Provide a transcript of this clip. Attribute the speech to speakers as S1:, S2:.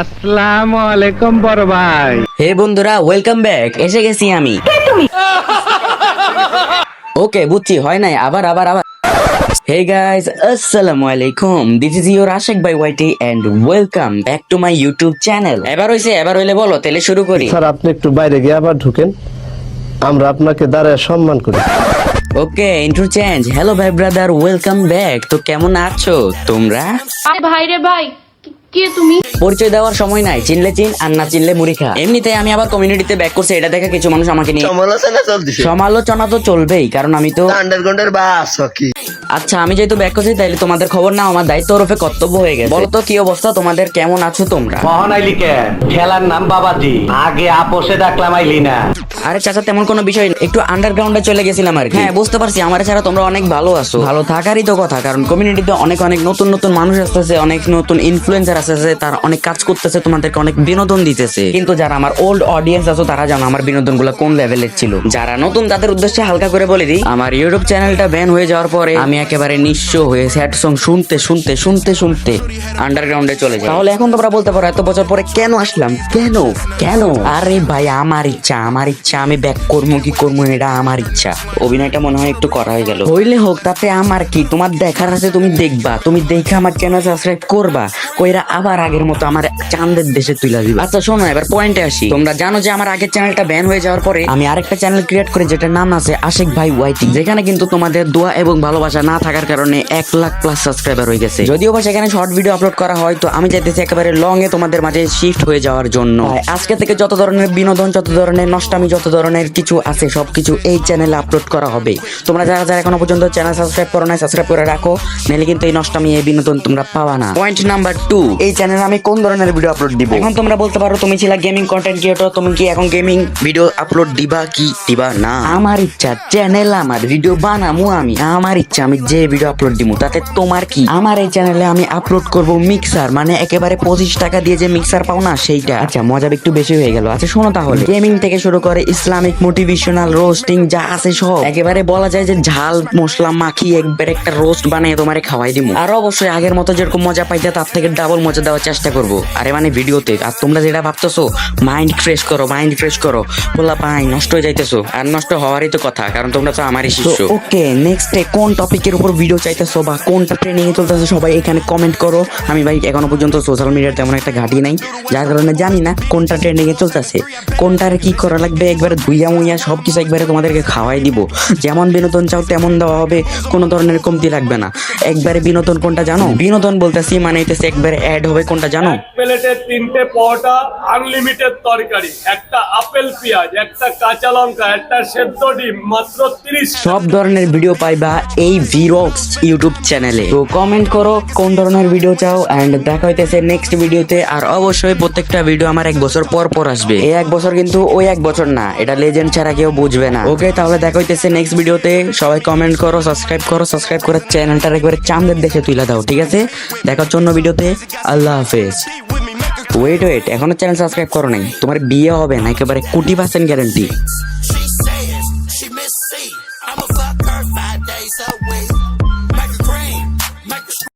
S1: আসসালামু আলাইকুম বড় ভাই।
S2: হে বন্ধুরা, ওয়েলকাম ব্যাক। এসে গেছি আমি। ওকে, বুঝছি, হয় নাই, আবার আবার আবার। হে গাইস, আসসালামু আলাইকুম। This is your Ashiq bhai YT and welcome back to my YouTube channel. এবার হইলে বলো, তাহলে শুরু করি।
S3: স্যার, আপনি একটু বাইরে গিয়ে আবার ঢুকেন, আমরা আপনাকে দাঁড়ায় সম্মান করি।
S2: ওকে, ইন্ট্রো চেঞ্জ। হ্যালো ভাই ব্রাদার, ওয়েলকাম ব্যাক। তো কেমন আছো তোমরা?
S4: আরে ভাই রে ভাই, কে তুমি?
S2: পরিচয় দেওয়ার সময় নাই, চিনলে চিন আর না চিনলে মুড়ি খা। এমনিতে আমি আবার কমিউনিটিতে ব্যাক করছি, এটা দেখে কিছু মানুষ আমাকে নিয়ে
S5: সমালোচনা চলতেছে।
S2: সমালোচনা তো চলবেই, কারণ আমি তো
S5: আন্ডারগ্রাউন্ডের বাস কি।
S2: আচ্ছা, আমি যেহেতু ব্যাক করছি, তাইলে তোমাদের খবর না আমার দায়িত্ব ওরফে কর্তব্য হয়ে গেছে। বলো তো কি অবস্থা তোমাদের, কেমন আছো তোমরা?
S1: মহানাইলি কেন? খেলার নাম বাবাজি, আগে আপোষে ডাকলাম আইলি না।
S2: আরে চাচা, তেমন কোনো বিষয় না, একটু আন্ডারগ্রাউন্ডে চলে গেছিলাম আর কি। হ্যাঁ, বুঝতে পারছি, আমার ছাড়া তোমরা অনেক ভালো আছো। ভালো থাকারই তো কথা, কারণ কমিউনিটিতে অনেক অনেক নতুন নতুন মানুষ আসতেছে, অনেক নতুন ইনফ্লুয়েন্সার আসতেছে, তার অনেক কাজ করতেছে, তোমাদেরকে অনেক বিনোদন দিতেছে। কিন্তু যারা আমার ওল্ড অডিয়েন্স আছো, তারা জানো আমার বিনোদন গুলো কোন লেভেলের ছিল। যারা নতুন, তাদের উদ্দেশ্যে হালকা করে বলে দিই, আমার ইউটিউব চ্যানেলটা ব্যান হয়ে যাওয়ার পরে আমি একেবারে নিঃস্ব হয়ে স্যাড সং শুনতে শুনতে শুনতে শুনতে আন্ডারগ্রাউন্ডে চলে যাই। তাহলে এখন তোমরা বলতে পারো, এত বছর পরে কেন আসলাম, কেন কেন? আরে ভাই, আমার ইচ্ছা, আমি ব্যাক করবো কি করবো, এটা আমার ইচ্ছা। অভিনয়টা মনে হয় একটু করা হয়ে গেল, হইলে হোক, তাতে আমার কি? তোমার দেখার আছে, তুমি দেখবা, তুমি দেখে আমার চ্যানেল সাবস্ক্রাইব করবা, কইরা আবার আগের মতো আমার চাঁদের দেশে তুলে দিবা। আচ্ছা শোনো, এবার পয়েন্টে আসি। তোমরা জানো যে আমার আগের চ্যানেলটা ব্যান হয়ে যাওয়ার পরে আমি আরেকটা চ্যানেল ক্রিয়েট করি, যেটার নাম আছে আশিক ভাই ওয়াইটি, যেখানে কিন্তু তোমাদের দোয়া এবং ভালোবাসা না থাকার কারণে 1,00,000+ সাবস্ক্রাইবার হয়ে গেছে। যদিও বা সেখানে শর্ট ভিডিও আপলোড করা হয়, তো আমি চাইতেছি একেবারে লং এ তোমাদের মাঝে শিফট হয়ে যাওয়ার জন্য। আজকে থেকে যত ধরনের বিনোদন, যত ধরনের নষ্টামি, যত ধরনের কিছু আছে, সবকিছু এই চ্যানেলে আপলোড করা হবে। তোমরা যারা যারা এখনো পর্যন্ত চ্যানেল সাবস্ক্রাইব করো না, সাবস্ক্রাইব করে রাখো, নাহলে কিন্তু এই নষ্টামি, এই বিনোদন তোমরা পাবা না। পয়েন্ট নাম্বার 2, এই চ্যানেলে আমি কোন ধরনের ভিডিও আপলোড দিব। এখন তোমরা বলতে পারো, তুমি ছিলা গেমিং কন্টেন্ট ক্রিয়েটর, তুমি কি এখন গেমিং ভিডিও আপলোড দিবা কি দিবা না? আমার ইচ্ছা, চ্যানেল আমার, ভিডিও বানামু আমি, আমার ইচ্ছা, আমি যে ভিডিও আপলোড দিব, তাতে তোমার কি? আমার এই চ্যানেলে আমি আপলোড করব মিক্সার, মানে একেবারে 25 টাকা দিয়ে যে মিক্সার পাও না, সেইটা। আচ্ছা, মজা একটু বেশি হয়ে গেল। আচ্ছা শোনো, তাহলে গেমিং থেকে শুরু করে ইসলামিক, মোটিভেশনাল, রোস্টিং যা আছে সব একেবারে বলা যায় যে ঝাল মশলা মাখিয়ে একবারে একটা রোস্ট বানিয়ে তোমারে খাওয়াই দিব। আর অবশ্যই আগের মতো যেরকম মজা পাইতে, তার থেকে ডাবল মজা দেওয়ার চেষ্টা করব। আরে মানে ভিডিওতে। আর তোমরা যেটা ভাবতেছো, মাইন্ড ফ্রেশ করো, বলা পাই নষ্ট হয়ে যাইতেছো, আর নষ্ট হওয়ারই তো কথা, কারণ তোমরা তো আমারই শিষ্য। ওকে, নেক্সটে কোন টপিকের উপর ভিডিও চাইতেছো বা কোনটা ট্রেনিং এ চলতেছে, সবাই এখানে কমেন্ট করো। আমি ভাই এখনো পর্যন্ত সোশ্যাল মিডিয়ার তেমন একটা ঘাটি নাই, যার কারণে জানি না কোনটা ট্রেন্ডিং এ চলতেছে, কোনটার কি করা লাগবে। একবারে ধুইয়া মুইয়া সবকিছু একবারে তোমাদেরকে খাওয়াই দিব। যেমন বিনোদন চাও তেমন দেওয়া হবে, কোনো ধরনের কমতি লাগবে না। একবারে বিনোদন কোনটা জানো? বিনোদন বলতেছি মানে হইতেছে একবারে অ্যাড হবে, কোনটা জানো?
S6: প্লেটে 3টে পরোটা, আনলিমিটেড তরকারি, একটা আপেল পেঁয়াজ, একটা কাঁচা লঙ্কা, একটা সেদ্ধ ডিম, মাত্র 30।
S2: সব ধরনের ভিডিও পাইবা এই ভিরক্স ইউটিউব চ্যানেলে। তো কমেন্ট করো কোন ধরনের ভিডিও চাও, এন্ড দেখা হইতেছে নেক্সট ভিডিওতে। আর অবশ্যই প্রত্যেকটা ভিডিও আমার 1 বছর পর পর আসবে। এই 1 বছর কিন্তু ওই 1 বছর না, এটা লেজেন্ড ছাড়া কেউ বুঝবে না। ওকে, তাহলে দেখা হইতেছে নেক্সট ভিডিওতে। সবাই কমেন্ট করো, সাবস্ক্রাইব করে চ্যানেলটা একবারে চাঁদের দেশে তুলে দাও, ঠিক আছে? দেখা হচ্ছে অন্য ভিডিওতে। আল্লাহ হাফেজ। ওয়েট, এখনো চ্যানেল সাবস্ক্রাইব করো নাই, তোমার বিয়ে হবে না, একেবারে 20% guarantee.
S7: She miss C. I'ma fuck her 5 days a week.